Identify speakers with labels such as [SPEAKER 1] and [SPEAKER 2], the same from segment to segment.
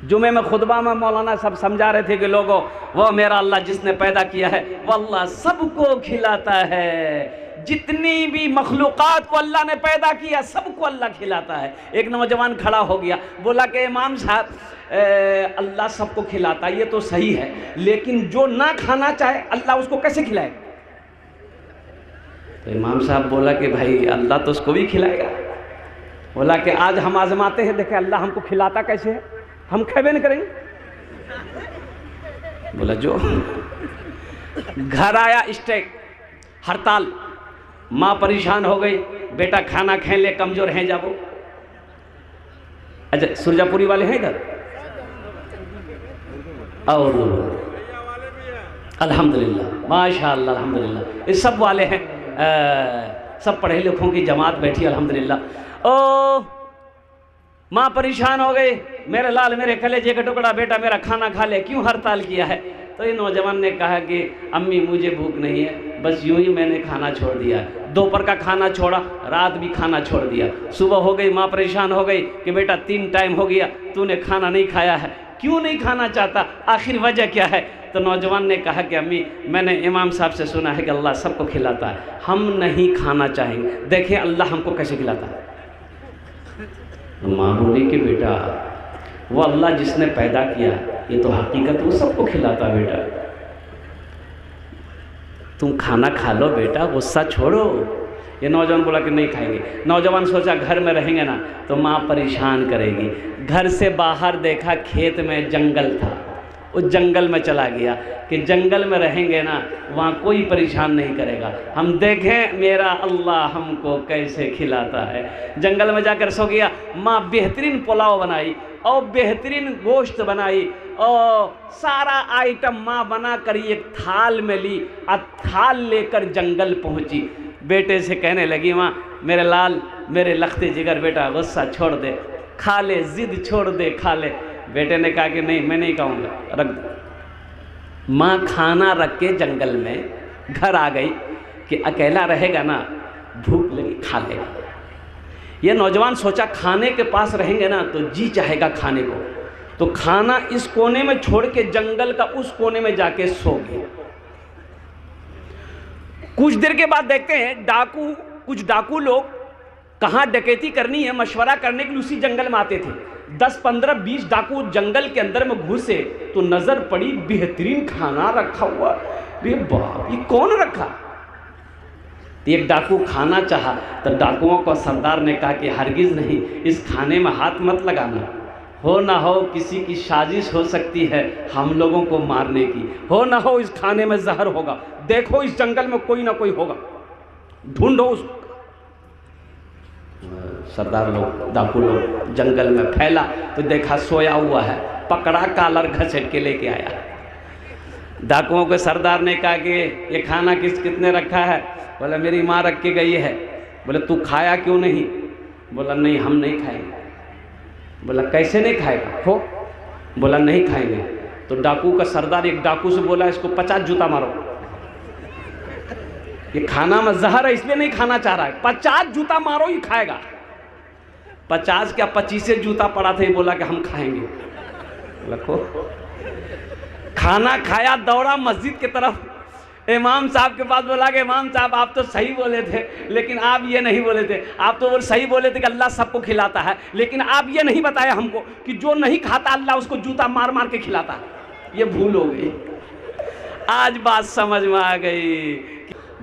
[SPEAKER 1] जुमे में खुतबा में मौलाना सब समझा रहे थे कि लोगों, वो मेरा अल्लाह जिसने पैदा किया है वो अल्लाह सबको खिलाता है। जितनी भी मखलूक़ात को अल्लाह ने पैदा किया सबको अल्लाह खिलाता है। एक नौजवान खड़ा हो गया, बोला कि इमाम साहब अल्लाह सबको खिलाता है, ये तो सही है, लेकिन जो ना खाना चाहे अल्लाह उसको कैसे खिलाएगा? तो इमाम साहब बोला कि भाई अल्लाह तो उसको भी खिलाएगा। बोला कि आज हम आजमाते हैं, देखें अल्लाह हमको खिलाता कैसे है, हम खेबे नहीं करेंगे। बोला जो घर आया स्ट्राइक, हड़ताल, माँ परेशान हो गई, बेटा खाना खेल ले, कमजोर हैं जाबो। अच्छा सुरजापुरी वाले हैं इधर? और अल्हम्दुलिल्लाह माशाअल्लाह अल्हम्दुलिल्लाह, ये सब वाले हैं, सब पढ़े लिखों की जमात बैठी अल्हम्दुलिल्लाह। ओ माँ परेशान हो गई, मेरे लाल मेरे कलेजे का टुकड़ा बेटा मेरा खाना खा ले, क्यों हड़ताल किया है? तो ये नौजवान ने कहा कि अम्मी मुझे भूख नहीं है, बस यूं ही मैंने खाना छोड़ दिया। दोपहर का खाना छोड़ा, रात भी खाना छोड़ दिया। सुबह हो गई, माँ परेशान हो गई कि बेटा 3 टाइम हो गया तूने खाना नहीं खाया है, क्यों नहीं खाना चाहता, आखिर वजह क्या है? तो नौजवान ने कहा कि अम्मी मैंने इमाम साहब से सुना है कि अल्लाह सबको खिलाता है, हम नहीं खाना चाहेंगे, देखिए अल्लाह हमको कैसे खिलाता है। माँ बोली कि बेटा वो अल्लाह जिसने पैदा किया ये तो हकीकत वो सबको खिलाता है बेटा, तुम खाना खा लो बेटा, गुस्सा छोड़ो। ये नौजवान बोला कि नहीं खाएंगे। नौजवान सोचा घर में रहेंगे ना तो माँ परेशान करेगी। घर से बाहर देखा खेत में जंगल था, उस जंगल में चला गया कि जंगल में रहेंगे ना वहाँ कोई परेशान नहीं करेगा, हम देखें मेरा अल्लाह हमको कैसे खिलाता है। जंगल में जाकर सो गया। माँ बेहतरीन पुलाव बनाई और बेहतरीन गोश्त बनाई और सारा आइटम माँ बना कर एक थाल में ली और थाल लेकर जंगल पहुँची। बेटे से कहने लगी, माँ मेरे लाल मेरे लखते जिगर बेटा गुस्सा छोड़ दे, खा ले, जिद छोड़ दे, खा ले। बेटे ने कहा कि नहीं मैं नहीं खाऊंगा, रख दो। माँ खाना रख के जंगल में घर आ गई कि अकेला रहेगा ना, भूख लगी खा लेगा। ये नौजवान सोचा खाने के पास रहेंगे ना तो जी चाहेगा खाने को, तो खाना इस कोने में छोड़ के जंगल का उस कोने में जाके सो गए। कुछ देर के बाद देखते हैं कुछ डाकू लोग कहाँ डकैती करनी है मशवरा करने के लिए उसी जंगल में आते थे। 10, 15, 20 डाकू जंगल के अंदर में घुसे तो नजर पड़ी बेहतरीन खाना रखा हुआ। अरे बाप ये कौन रखा? एक डाकू खाना चाहा तो डाकुओं को सरदार ने कहा कि हरगिज नहीं, इस खाने में हाथ मत लगाना, हो ना हो किसी की साजिश हो सकती है हम लोगों को मारने की, हो ना हो इस खाने में जहर होगा, देखो इस जंगल में कोई ना कोई होगा, ढूंढो उसको। सरदार लोग डाकू लोग जंगल में फैला तो देखा सोया हुआ है, पकड़ा, कालर घसीट के लेके आया। डाकुओं के सरदार ने कहा कि ये खाना कितने रखा है? बोला मेरी माँ रख के गई है। बोले तू खाया क्यों नहीं? बोला नहीं हम नहीं खाएंगे। बोला कैसे नहीं खाएगा? हो बोला नहीं खाएंगे। तो डाकू का सरदार एक डाकू से बोला इसको 50 जूता मारो, ये खाना में जहर है इसलिए नहीं खाना चाह रहा है, 50 जूता मारो ही खाएगा। 50 क्या 25 जूता पड़ा था, ये बोला कि हम खाएंगे। रखो खाना खाया, दौड़ा मस्जिद की तरफ, इमाम साहब के पास बोला कि इमाम साहब आप तो सही बोले थे, लेकिन आप ये नहीं बोले थे, आप तो सही बोले थे कि अल्लाह सबको खिलाता है, लेकिन आप ये नहीं बताया हमको कि जो नहीं खाता अल्लाह उसको जूता मार मार के खिलाता है। ये भूल हो गई। आज बात समझ में आ गई।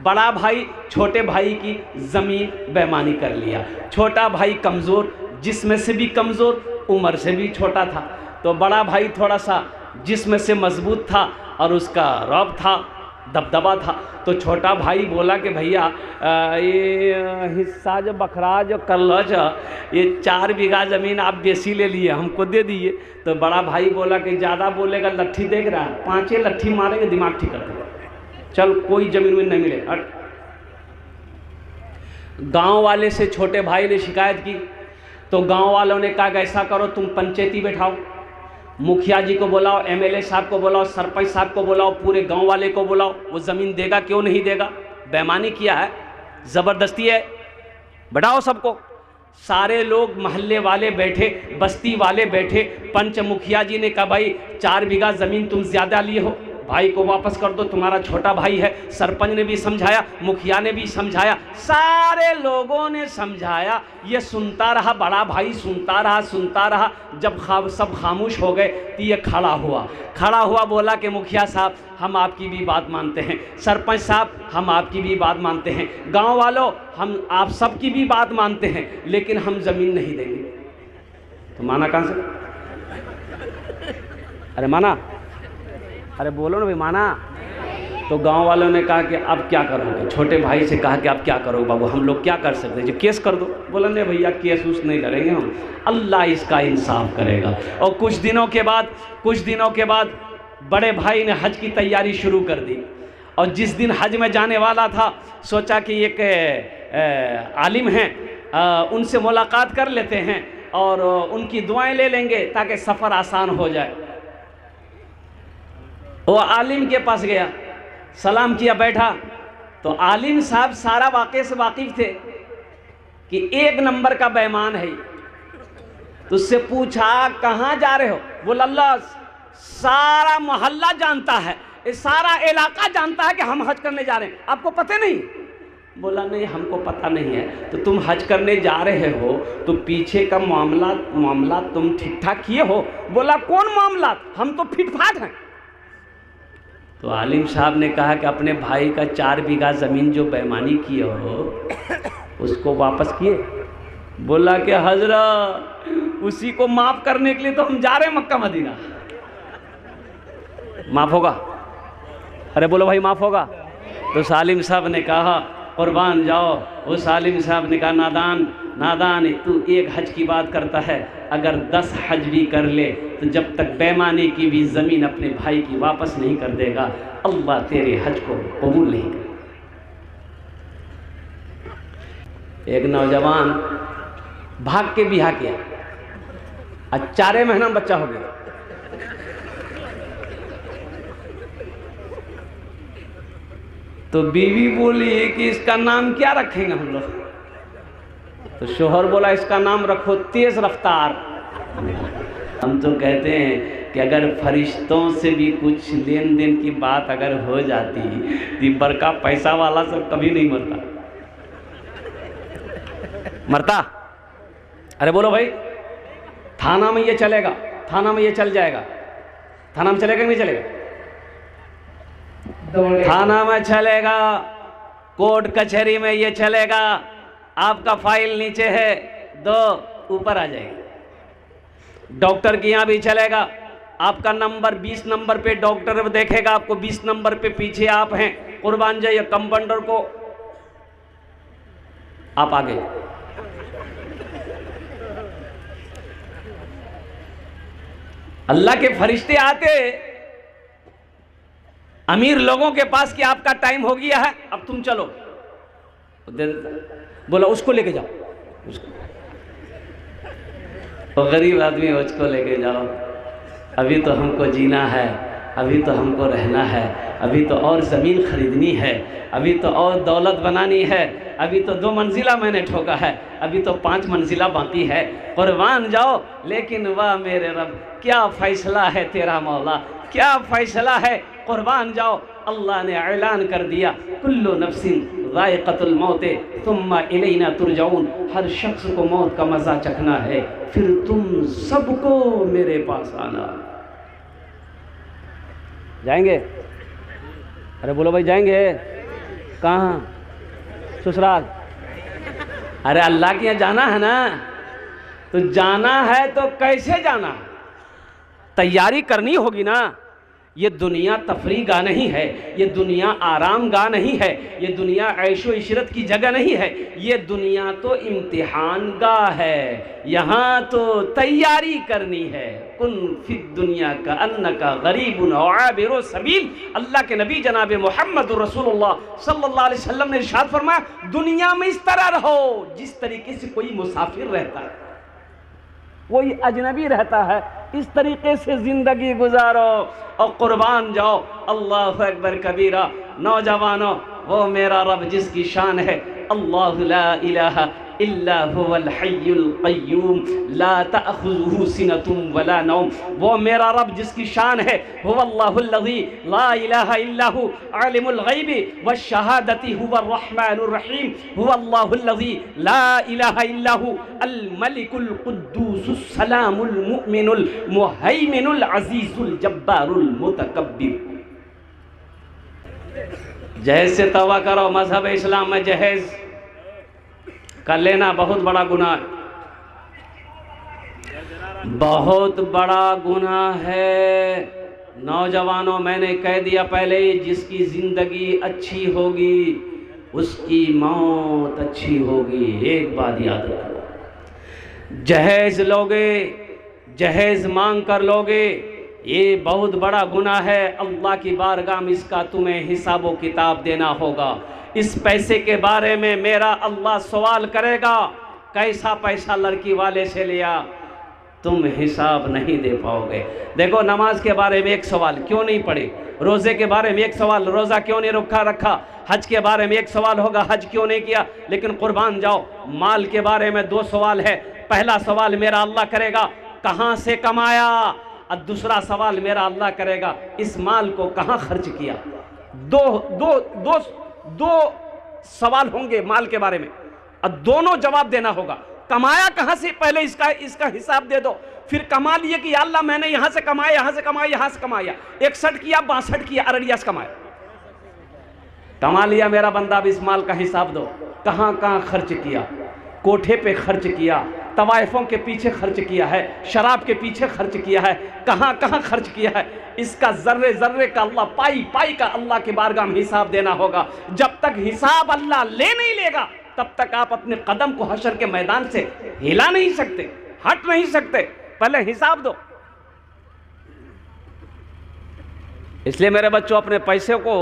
[SPEAKER 1] बड़ा भाई छोटे भाई की ज़मीन बेईमानी कर लिया, छोटा भाई कमज़ोर, जिस्म से भी कमज़ोर, उम्र से भी छोटा था, तो बड़ा भाई थोड़ा सा जिस्म से मजबूत था और उसका रौब था, दबदबा था। तो छोटा भाई बोला कि भैया ये हिस्सा जो बखरा जो कर लो, ये 4 बीघा ज़मीन आप बेसी ले लिए, हमको दे दिए। तो बड़ा भाई बोला कि ज़्यादा बोलेगा लट्ठी देख रहा है, 5 लट्ठी मारेंगे दिमाग ठीक कर देगा, चल कोई ज़मीन में नहीं मिले। गांव वाले से छोटे भाई ने शिकायत की तो गांव वालों ने कहा कि ऐसा करो तुम पंचायती बैठाओ, मुखिया जी को बुलाओ, एमएलए साहब को बुलाओ, सरपंच साहब को बुलाओ, पूरे गांव वाले को बुलाओ, वो ज़मीन देगा क्यों नहीं देगा, बेईमानी किया है, ज़बरदस्ती है, बैठाओ सबको। सारे लोग मोहल्ले वाले बैठे, बस्ती वाले बैठे। पंच मुखिया जी ने कहा भाई 4 बीघा ज़मीन तुम ज़्यादा लिए हो, भाई को वापस कर दो, तुम्हारा छोटा भाई है। सरपंच ने भी समझाया, मुखिया ने भी समझाया, सारे लोगों ने समझाया। ये सुनता रहा, बड़ा भाई सुनता रहा। जब सब खामोश हो गए तो ये खड़ा हुआ, बोला कि मुखिया साहब हम आपकी भी बात मानते हैं, सरपंच साहब हम आपकी भी बात मानते हैं, गांव वालों हम आप सबकी भी बात मानते हैं, लेकिन हम ज़मीन नहीं देंगे। तो माना कहाँ से? अरे माना, अरे बोलो ना भाई, माना? तो गांव वालों ने कहा कि अब क्या करोगे? छोटे भाई से कहा कि अब क्या करोगे बाबू, हम लोग क्या कर सकते हैं, जो केस कर दो। बोला नहीं भैया केस उस नहीं लड़ेंगे हम, अल्लाह इसका इंसाफ करेगा। और कुछ दिनों के बाद बड़े भाई ने हज की तैयारी शुरू कर दी। और जिस दिन हज में जाने वाला था, सोचा कि एक आलिम हैं, उनसे मुलाकात कर लेते हैं और उनकी दुआएं ले लेंगे ताकि सफ़र आसान हो जाए। वो आलिम के पास गया, सलाम किया, बैठा। तो आलिम साहब सारा वाक़े से वाकिफ़ थे कि 1 नंबर का बेईमान है। तो उससे पूछा कहाँ जा रहे हो? बोला अल्लाह, सारा मोहल्ला जानता है, सारा इलाका जानता है कि हम हज करने जा रहे हैं, आपको पता नहीं? बोला नहीं हमको पता नहीं है। तो तुम हज करने जा रहे हो तो पीछे का मामला तुम ठीक ठाक किए हो? बोला कौन मामला, हम तो फिटफाट हैं। तो आलिम साहब ने कहा कि अपने भाई का 4 बीघा ज़मीन जो बेईमानी किए हो उसको वापस किए? बोला कि हजरत उसी को माफ़ करने के लिए तो हम जा रहे हैं मक्का मदीना। माफ़ होगा? अरे बोलो भाई माफ़ होगा? तो सालिम साहब ने कहा कुर्बान जाओ। वो सालिम साहब ने कहा नादान तू 1 हज की बात करता है, अगर 10 हज भी कर ले तो जब तक बेईमानी की भी ज़मीन अपने भाई की वापस नहीं कर देगा, अल्लाह तेरे हज को कबूल नहीं करेगा। एक नौजवान भाग के बिहा किया, आज 4 महीना बच्चा हो गया। तो बीवी बोली कि इसका नाम क्या रखेंगे हम लोग? तो शोहर बोला इसका नाम रखो तेज रफ्तार। हम तो कहते हैं कि अगर फरिश्तों से भी कुछ लेन देन की बात अगर हो जाती तो बड़का पैसा वाला सब कभी नहीं मरता। अरे बोलो भाई, थाना में ये चलेगा, थाना में ये चल जाएगा, थाना में चलेगा कि नहीं चलेगा? थाना में चलेगा, कोर्ट कचहरी में ये चलेगा। आपका फाइल नीचे है, 2 ऊपर आ जाएगी। डॉक्टर के यहाँ भी चलेगा, आपका नंबर 20 नंबर पे डॉक्टर देखेगा, आपको 20 नंबर पे पीछे आप हैं, कुर्बान जाइए, कंपाउंडर को आप आगे। अल्लाह के फरिश्ते आते अमीर लोगों के पास कि आपका टाइम हो गया है, अब तुम चलो। बोला उसको लेके जाओ, उसको। तो गरीब आदमी उसको लेके जाओ, अभी तो हमको जीना है, अभी तो हमको रहना है, अभी तो और ज़मीन खरीदनी है, अभी तो और दौलत बनानी है, अभी तो 2 मंजिला मैंने ठोका है, अभी तो 5 मंजिला बाकी है, कुर्बान जाओ। लेकिन वाह मेरे रब, क्या फ़ैसला है तेरा मौला, क्या फ़ैसला है, कुर्बान जाओ। अल्लाह ने ऐलान कर दिया कुल्लु नफ्सिन ज़ाइक़तुल मौत सुम्मा इलैना तुरजाऊन, हर शख्स को मौत का मज़ा चखना है, फिर तुम सबको मेरे पास आना। जाएंगे? अरे बोलो भाई जाएंगे कहाँ? ससुराल? अरे अल्लाह के यहाँ जाना है ना, तो जाना है तो कैसे जाना? तैयारी करनी होगी ना। ये दुनिया तफरीह गाह नहीं है, ये दुनिया आराम गाह नहीं है, ये दुनिया ऐशो इशरत की जगह नहीं है, ये दुनिया तो इम्तिहान गाह है। यहाँ तो तैयारी करनी है। कुन फिद दुनिया का अन्नका गरीबुन औ आबिरु सबील। अल्लाह के नबी जनाब मोहम्मद रसूलुल्लाह सल्लल्लाहु अलैहि वसल्लम ने इरशाद फरमाया, दुनिया में इस तरह रहो जिस तरीके से कोई मुसाफिर रहता है, कोई अजनबी रहता है, इस तरीके से ज़िंदगी गुजारो और कुर्बान जाओ। अल्लाह अकबर कबीरा। नौजवानों, वो मेरा रब जिसकी शान है अल्लाह ला इलाहा इल्ला हुवल हय्युल क़य्यूम ला तअख़ुज़ुहु सिनतुन वला नौम। वो मेरा रब जिसकी शान है हुवल्लाहुल्लज़ी ला इलाहा इल्ला हु आलिमुल ग़ैबि वश्शहादति हुवर रहमानुर रहीम हुवल्लाहुल्लज़ी ला इलाहा इल्ला हु अल मलिकुल कुद्दूसुस सलामुल मुमिनुल मुहैमिनुल अज़ीज़ुल जब्बारुल मुतकब्बिर। जहेज से तौबा करो। मजहब इस्लाम में जहेज कर लेना बहुत बड़ा गुनाह है, बहुत बड़ा गुनाह है। नौजवानों, मैंने कह दिया पहले ही, जिसकी जिंदगी अच्छी होगी उसकी मौत अच्छी होगी। एक बात याद रखो, जहेज लोगे, जहेज मांग कर लोगे, ये बहुत बड़ा गुनाह है। अल्लाह की बारगाह में इसका तुम्हें हिसाबो किताब देना होगा। इस पैसे के बारे में मेरा अल्लाह सवाल करेगा, कैसा पैसा लड़की वाले से लिया, तुम हिसाब नहीं दे पाओगे। देखो, नमाज के बारे में एक सवाल, क्यों नहीं पढ़े? रोज़े के बारे में एक सवाल, रोज़ा क्यों नहीं रखा? हज के बारे में एक सवाल होगा, हज क्यों नहीं किया? लेकिन कुर्बान जाओ। माल के बारे में 2 सवाल है। पहला सवाल मेरा अल्लाह करेगा, कहाँ से कमाया, और दूसरा सवाल मेरा अल्लाह करेगा, इस माल को कहाँ खर्च किया। दो सवाल होंगे माल के बारे में, और दोनों जवाब देना होगा। कमाया कहाँ से, पहले इसका हिसाब दे दो। फिर कमा लिए कि अल्लाह मैंने यहाँ से कमाया, यहाँ से कमाया, यहाँ से कमाया, 61 किया, 62 किया, अररिया से कमाया। कमा लिया मेरा बंदा, अब इस माल का हिसाब दो। कहाँ कहाँ खर्च किया? कोठे पे खर्च किया, तवाइफों के पीछे खर्च किया है, शराब के पीछे खर्च किया है, कहाँ कहाँ खर्च किया है। इसका जर्रे जर्रे का अल्लाह, पाई पाई का अल्लाह के बारगाह में हिसाब देना होगा। जब तक हिसाब अल्लाह ले नहीं लेगा, तब तक आप अपने कदम को हशर के मैदान से हिला नहीं सकते, हट नहीं सकते। पहले हिसाब दो। इसलिए मेरे बच्चों, अपने पैसे को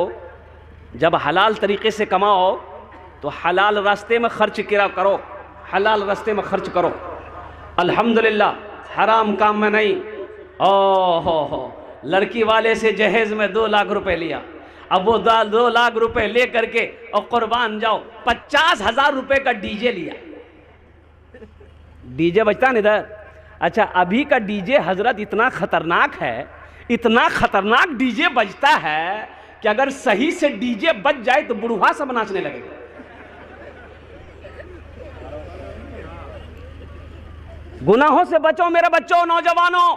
[SPEAKER 1] जब हलाल तरीके से कमाओ तो हलाल रास्ते में खर्च करो, हलाल रास्ते में खर्च करो। अल्हम्दुलिल्लाह, हराम काम में नहीं। हो लड़की वाले से जहेज में 2 लाख रुपए लिया। अब वो 2 लाख रुपए ले करके और कुर्बान जाओ, 50,000 रुपए का डीजे लिया। डीजे बजता नहीं इधर? अच्छा, अभी का डीजे हजरत इतना खतरनाक है, इतना खतरनाक डीजे बजता है कि अगर सही से डीजे बज जाए तो बुढ़वा सब नाचने लगेगा। गुनाहों से बचो मेरे बच्चों, नौजवानों।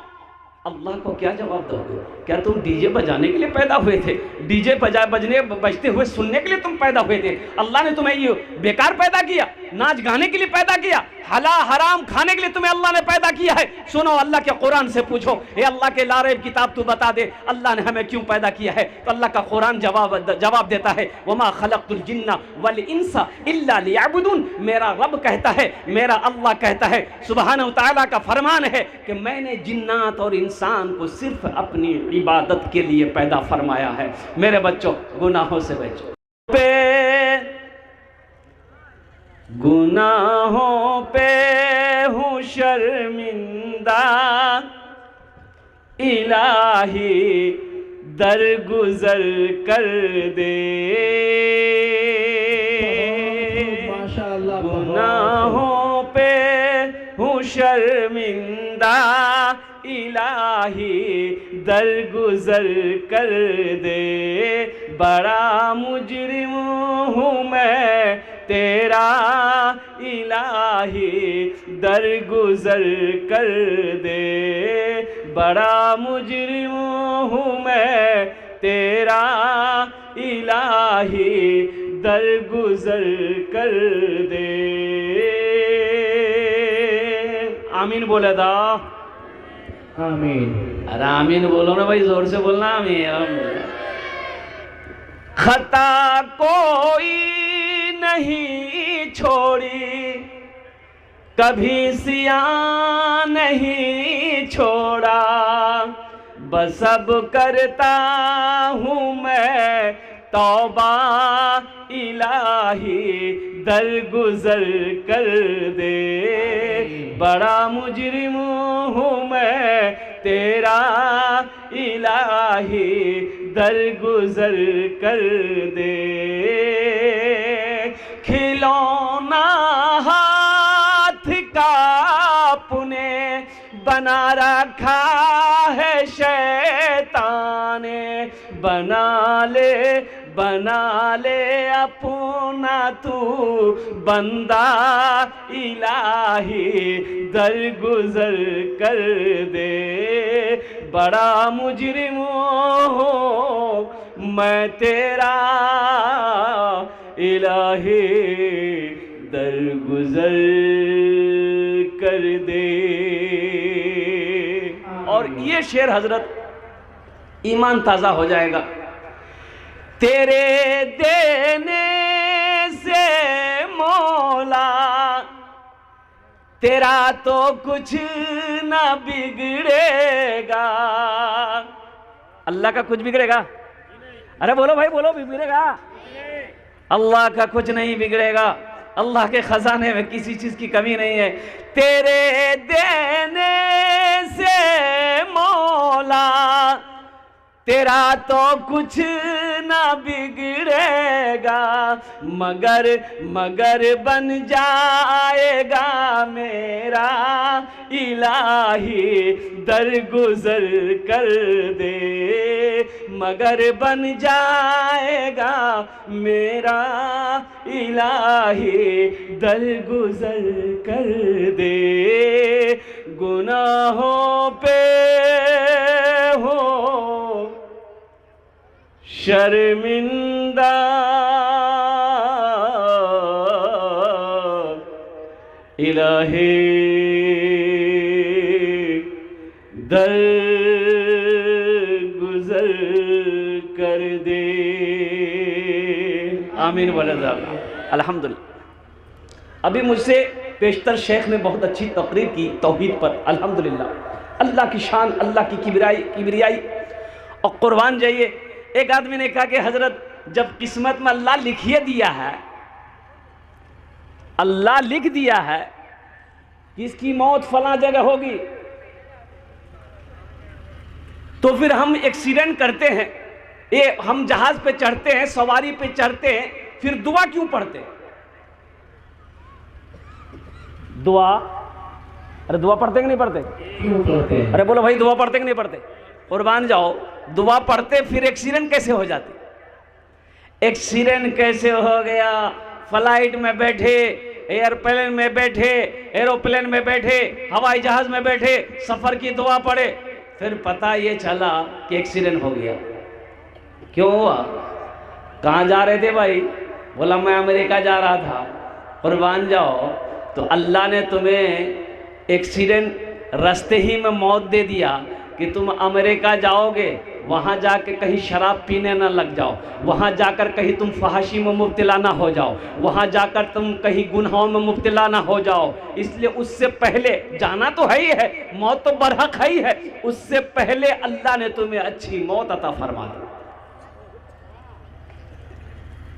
[SPEAKER 1] अल्लाह को क्या जवाब दोगे? क्या तुम डीजे बजाने के लिए पैदा हुए थे? डीजे बजते हुए सुनने के लिए तुम पैदा हुए थे? अल्लाह ने तुम्हें ये बेकार पैदा किया? नाच गाने के लिए पैदा किया? हराम खाने के लिए तुम्हें अल्लाह ने पैदा किया है? सुनो, अल्लाह के कुरान से पूछो, हे अल्लाह के लारेब किताब तू बता दे, अल्लाह ने हमें क्यों पैदा किया है? तो अल्लाह का कुरान जवाब देता है, वमा खलक़तुल जिन्ना वल इंसा इल्ला लियअबुदून। मेरा रब कहता है, मेरा अल्लाह कहता है, सुब्हानहू व तआला का फरमान है कि मैंने जिन्नात और इंसान को सिर्फ अपनी इबादत के लिए पैदा फरमाया है। मेरे बच्चों, गुनाहों से बचो। गुनाहों पे हूँ शर्मिंदा, इलाही दरगुजर कर दे। माशाअल्लाह। गुनाहों पे हूँ शर्मिंदा, इलाही दरगुजर कर दे। बड़ा मुजरिम हूँ मैं तेरा, इलाही दरगुजर कर दे। बड़ा मुजरिम हूँ मैं तेरा, इलाही दरगुजर कर दे। आमीन बोले था? आमीन। अरे आमीन बोलो ना भाई, जोर से बोलना आमीन। खता कोई नहीं छोड़ी, कभी सियां नहीं छोड़ा। बस अब करता हूँ मैं तौबा, इलाही दरगुजर कर दे। बड़ा मुजरिम हूँ मैं तेरा, इलाही दरगुजर कर दे। खिलौना रखा है शैतान ने, बना ले अपना तू बंदा इलाही, दरगुजर कर दे। बड़ा मुजरिम हूँ मैं तेरा इलाही, दरगुजर कर दे। और ये शेर हजरत, ईमान ताजा हो जाएगा। तेरे देने से मौला तेरा तो कुछ ना बिगड़ेगा। अल्लाह का कुछ बिगड़ेगा? अरे बोलो भाई बोलो, बिगड़ेगा? अल्लाह का कुछ नहीं बिगड़ेगा। अल्लाह के खजाने में किसी चीज की कमी नहीं है। तेरे देने से मौला तेरा तो कुछ ना बिगड़ेगा, मगर बन जाएगा मेरा इलाही, दरगुजर कर दे। मगर बन जाएगा मेरा इलाही, दरगुजर कर दे। गुनाहों पे हो शर्मिंदा, इलाही दर गुजर कर दे। आमीन वलदा। अल्हम्दुलिल्लाह। अभी मुझसे पेशतर शेख ने बहुत अच्छी तकरीर की तौहीद पर, अल्हम्दुलिल्लाह। अल्लाह की शान, अल्लाह की किबरियाई। और कुर्बान जाइए, एक आदमी ने कहा कि हजरत जब किस्मत में अल्लाह लिखिए दिया है, अल्लाह लिख दिया है कि इसकी मौत फला जगह होगी, तो फिर हम एक्सीडेंट करते हैं, ये हम जहाज पे चढ़ते हैं, सवारी पे चढ़ते हैं, फिर दुआ क्यों पढ़ते हैं? दुआ, अरे दुआ पढ़ते कि नहीं पढ़ते? अरे बोलो भाई, दुआ पढ़ते कि नहीं पढ़ते? कुर्बान जाओ, दुआ पढ़ते फिर एक्सीडेंट कैसे हो जाते? एक्सीडेंट कैसे हो गया? फ्लाइट में बैठे, एयरप्लेन में बैठे, एरोप्लेन में बैठे, हवाई जहाज में बैठे, सफर की दुआ पढ़े, फिर पता ये चला कि एक्सीडेंट हो गया। क्यों हुआ? कहाँ जा रहे थे भाई? बोला मैं अमेरिका जा रहा था। कुर्बान जाओ, तो अल्लाह ने तुम्हें एक्सीडेंट रास्ते ही में मौत दे दिया कि तुम अमेरिका जाओगे, वहाँ जाके कहीं शराब पीने ना लग जाओ, वहाँ जाकर कहीं तुम फहाशी में मुब्तला ना हो जाओ, वहाँ जाकर तुम कहीं गुनाहों में मुब्तला ना हो जाओ। इसलिए उससे पहले जाना तो है ही है, मौत तो बरहक है ही है, उससे पहले अल्लाह ने तुम्हें अच्छी मौत अता फरमा दी।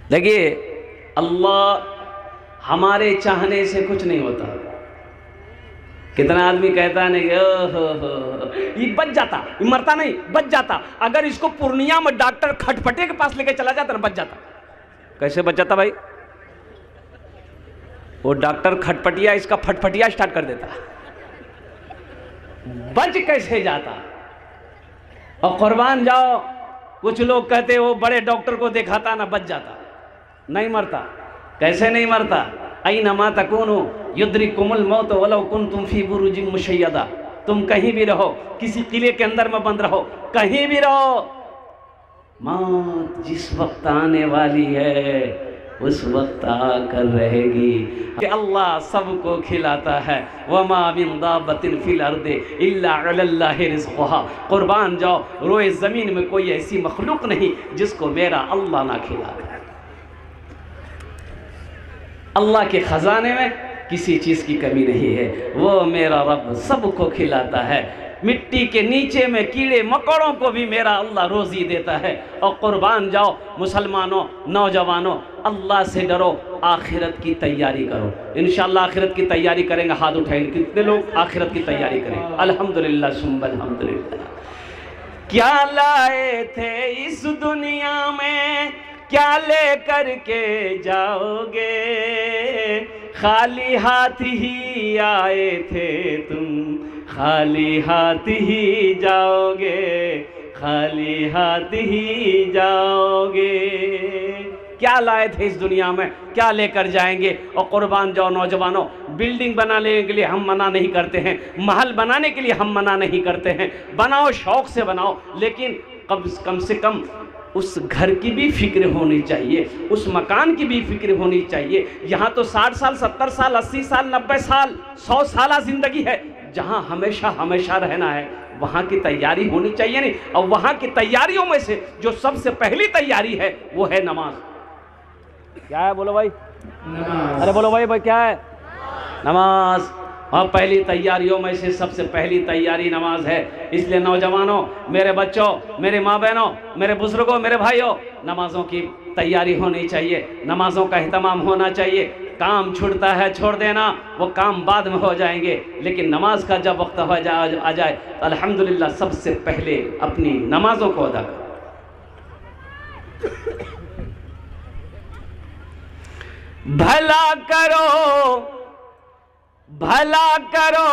[SPEAKER 1] देखिए, अल्लाह हमारे चाहने से कुछ नहीं होता। कितना आदमी कहता नहीं, ये बच जाता, ये मरता नहीं, बच जाता। अगर इसको पूर्णिया में डॉक्टर खटपटे के पास लेके चला जाता ना, बच जाता। कैसे बच जाता भाई? वो डॉक्टर खटपटिया इसका फटफटिया स्टार्ट कर देता। बच कैसे जाता? और कुर्बान जाओ, कुछ लोग कहते वो बड़े डॉक्टर को दिखाता ना, बच जाता। नहीं मरता। कैसे नहीं मरता? ऐनमा तकूनु युद्रिकुमुल मौत वलौ कुंतुम फी बुरुजिन मुशय्यदा। तुम कहीं भी रहो, किसी किले के अंदर में बंद रहो, कहीं भी रहो, मौत जिस वक्त आने वाली है उस वक्त आकर रहेगी। कि अल्लाह सबको खिलाता है। वमा मिन दाब्बतिन फिल अर्दि इल्ला अलल्लाहि रिज़्क़ुहा। कुर्बान जाओ, रोए ज़मीन में कोई ऐसी मखलूक नहीं जिसको मेरा अल्लाह ना खिलाए। अल्लाह के ख़जाने में किसी चीज़ की कमी नहीं है। वो मेरा रब सबको खिलाता है। मिट्टी के नीचे में कीड़े मकोड़ों को भी मेरा अल्लाह रोज़ी देता है। और कुर्बान जाओ मुसलमानों, नौजवानों, अल्लाह से डरो, आखिरत की तैयारी करो। इंशाअल्लाह आखिरत की तैयारी करेंगे। हाथ उठाएंगे कितने लोग आखिरत की तैयारी करेंगे? अल्हम्दुलिल्लाह सुम्मा अल्हम्दुलिल्लाह। क्या लाए थे इस दुनिया में, क्या लेकर के जाओगे? खाली हाथ ही आए थे तुम, खाली हाथ ही जाओगे, खाली हाथ ही जाओगे। क्या लाए थे इस दुनिया में, क्या लेकर जाएंगे? और कुर्बान जाओ नौजवानों, बिल्डिंग बनाने के लिए हम मना नहीं करते हैं, महल बनाने के लिए हम मना नहीं करते हैं, बनाओ शौक से बनाओ, लेकिन कम से कम उस घर की भी फिक्र होनी चाहिए, उस मकान की भी फिक्र होनी चाहिए। यहाँ तो 60 साल 70 साल 80 साल 90 साल 100 साल ज़िंदगी है, जहाँ हमेशा हमेशा रहना है, वहाँ की तैयारी होनी चाहिए नहीं। और वहाँ की तैयारियों में से जो सबसे पहली तैयारी है वो है नमाज। क्या है बोलो भाई? नमाज। अरे बोलो भाई क्या है? नमाज। और पहली तैयारियों में से सबसे पहली तैयारी नमाज है। इसलिए नौजवानों, मेरे बच्चों, मेरे माँ बहनों, मेरे बुजुर्गों, मेरे भाइयों, नमाजों की तैयारी होनी चाहिए, नमाजों का एहतमाम होना चाहिए। काम छूटता है छोड़ देना, वो काम बाद में हो जाएंगे, लेकिन नमाज का जब वक्त आ जाए तो अल्हम्दुलिल्लाह सबसे पहले अपनी नमाजों को अदा करो। भला करो, भला करो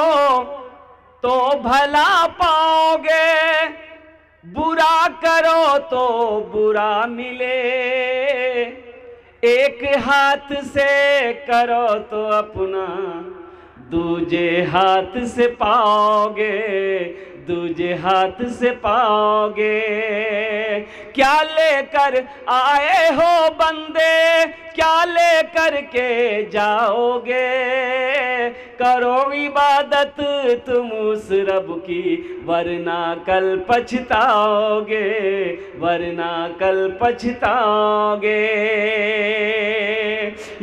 [SPEAKER 1] तो भला पाओगे, बुरा करो तो बुरा मिले। एक हाथ से करो तो अपना, दूजे हाथ से पाओगे, दूजे हाथ से पाओगे। क्या लेकर आए हो बंदे, क्या लेकर के जाओगे? करो इबादत तुम उस रब की, वरना कल पछताओगे, वरना कल पछताओगे।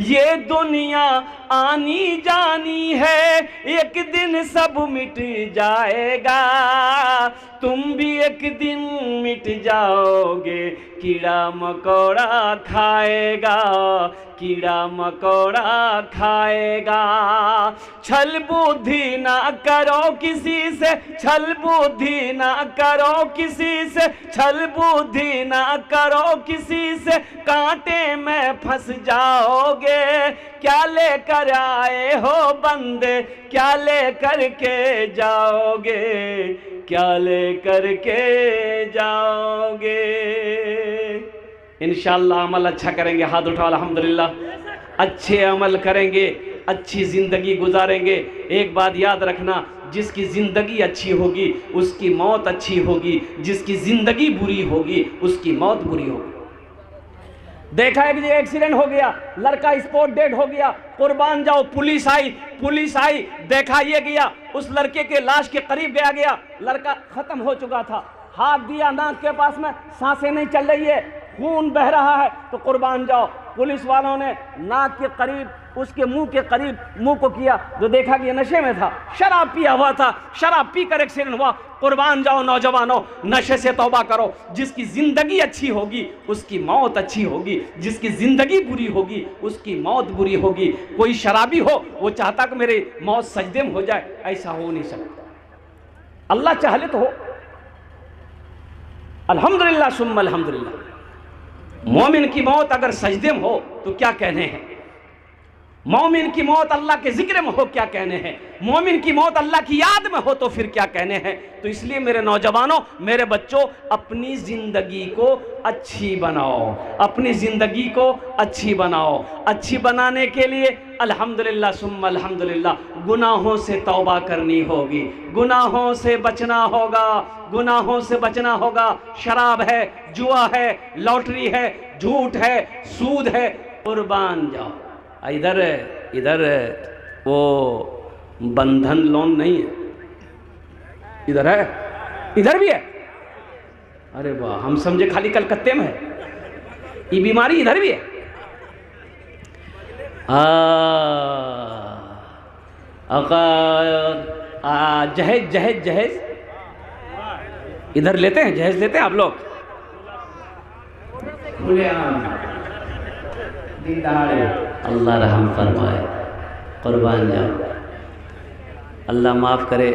[SPEAKER 1] ये दुनिया आनी जानी है, एक दिन सब मिट जाएगा, तुम भी एक दिन मिट जाओगे। कीड़ा मकोड़ा खाएगा, कीड़ा मकोड़ा खाएगा। छल बुद्धि ना करो किसी से, छल बुद्धि ना करो किसी से, छल बुद्धि ना करो किसी से, कांटे में फंस जाओगे। क्या लेकर आए हो बंदे, क्या लेकर के जाओगे, क्या लेकर के जाओगे? इंशाअल्लाह अमल अच्छा करेंगे, हाथ उठाओ अल्हम्दुलिल्लाह। अच्छे अमल करेंगे, अच्छी ज़िंदगी गुजारेंगे। एक बात याद रखना, जिसकी ज़िंदगी अच्छी होगी उसकी मौत अच्छी होगी, जिसकी ज़िंदगी बुरी होगी उसकी मौत बुरी होगी। देखा एक एक्सीडेंट हो गया, लड़का स्पॉट डेड हो गया, कुर्बान जाओ पुलिस आई, देखा ये गया, उस लड़के के लाश के करीब गया, लड़का खत्म हो चुका था, हाथ दिया नाक के पास में, सांसें नहीं चल रही है, खून बह रहा है, तो कुर्बान जाओ पुलिस वालों ने नाक के करीब, उसके मुंह के करीब मुंह को किया, जो देखा कि ये नशे में था, शराब पिया हुआ था, शराब पीकर एक्सीडेंट हुआ। कुर्बान जाओ नौजवानों, नशे से तौबा करो। जिसकी ज़िंदगी अच्छी होगी उसकी मौत अच्छी होगी, जिसकी ज़िंदगी बुरी होगी उसकी मौत बुरी होगी। कोई शराबी हो वो चाहता कि मेरी मौत सजदे में हो जाए, ऐसा हो नहीं सकता। अल्लाह चाहे तो हो। अल्हम्दुलिल्लाह सुम्मा अल्हम्दुलिल्लाह। मोमिन की मौत अगर सजदे में हो तो क्या कहने हैं, मोमिन की मौत अल्लाह के जिक्र में हो क्या कहने हैं, मोमिन की मौत अल्लाह की याद में हो तो फिर क्या कहने हैं। तो इसलिए मेरे नौजवानों, मेरे बच्चों, अपनी ज़िंदगी को अच्छी बनाओ, अपनी ज़िंदगी को अच्छी बनाओ। अच्छी बनाने के लिए अल्हम्दुलिल्लाह सुम्मा अल्हम्दुलिल्लाह गुनाहों से तौबा करनी होगी, गुनाहों से बचना होगा, गुनाहों से बचना होगा। शराब है, जुआ है, लॉटरी है, झूठ है, सूद है, कुर्बान जाओ। इधर इधर वो बंधन लोन नहीं है, इधर है, इधर भी है। अरे वाह, हम समझे खाली कलकत्ते में है, ये बीमारी इधर भी है। जहेज जहेज जहेज इधर लेते हैं, जहेज लेते हैं आप लोग? अल्लाह रहम फरमाए, कुर्बान जाओ, अल्लाह माफ़ करे।